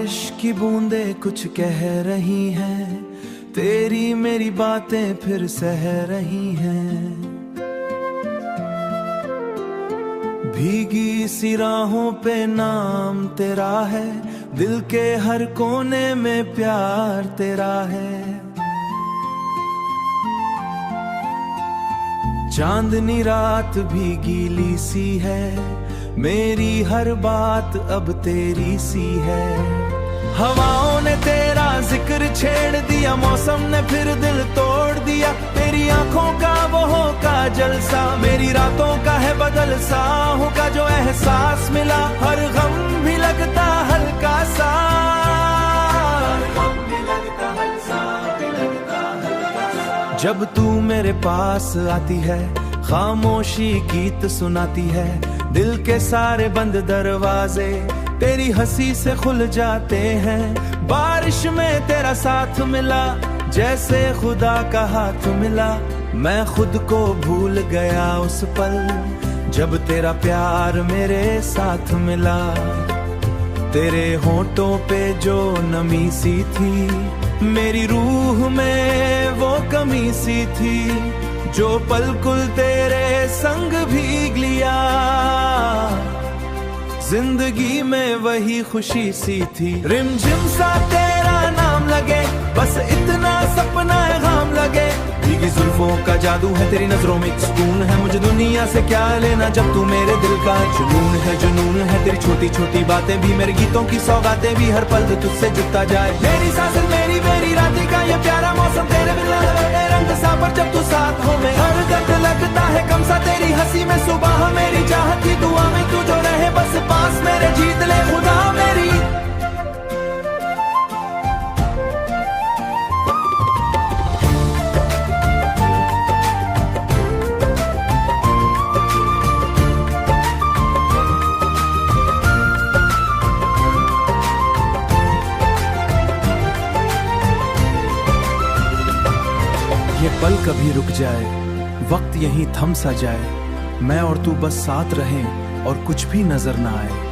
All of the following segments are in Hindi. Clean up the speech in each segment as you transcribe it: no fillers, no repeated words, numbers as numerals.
बारिश की बूंदें कुछ कह रही हैं, तेरी मेरी बातें फिर सह रही हैं। भीगी सी राहों पे नाम तेरा है, दिल के हर कोने में प्यार तेरा है। चांदनी रात भी गीली सी है, मेरी हर बात अब तेरी सी है। हवाओं ने तेरा जिक्र छेड़ दिया, मौसम ने फिर दिल तोड़ दिया। तेरी आंखों का वो का जलसा, मेरी रातों का है बदल साहों का जो एहसास मिला। हर गम भी लगता हल्का सा, जब तू मेरे पास आती है, खामोशी गीत सुनाती है। दिल के सारे बंद दरवाजे तेरी हंसी से खुल जाते हैं। बारिश में तेरा साथ मिला, जैसे खुदा का हाथ मिला। मैं खुद को भूल गया उस पल, जब तेरा प्यार मेरे साथ मिला। तेरे होंठों पे जो नमी सी थी, मेरी रूह में वो कमी सी थी। जो पल-कुल तेरे संग भीग लिया, जिंदगी में वही खुशी सी थी। रिमझिम सा तेरा नाम लगे, बस इतना सपना है गाम लगे। भीगी जुल्फों का जादू है, तेरी नजरों में एक सुकून है। मुझे दुनिया से क्या लेना जब तू मेरे दिल का जुनून है। जुनून है तेरी छोटी छोटी बातें भी, मेरे गीतों की सौगातें भी। हर पल तुझसे जुटता जाए, मेरी सांसें मेरी मेरी रातें का ये प्यारा मौसम। तेरे बिना लगे रंग सा, पर जब तू साथ हो में हर दर्द लगता है कम सा। तेरी हंसी में सुबह, मेरी चाहत की दुआ में तू जो रहे बस पास मेरे। जीत ले खुदा मेरी। ये पल कभी रुक जाए, वक्त यहीं थम सा जाए। मैं और तू बस साथ रहें और कुछ भी नजर ना आए।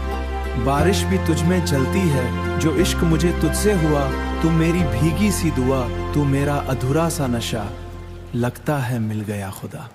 बारिश भी तुझ में जलती है, जो इश्क मुझे तुझसे हुआ। तू मेरी भीगी सी दुआ, तू मेरा अधूरा सा नशा। लगता है मिल गया खुदा।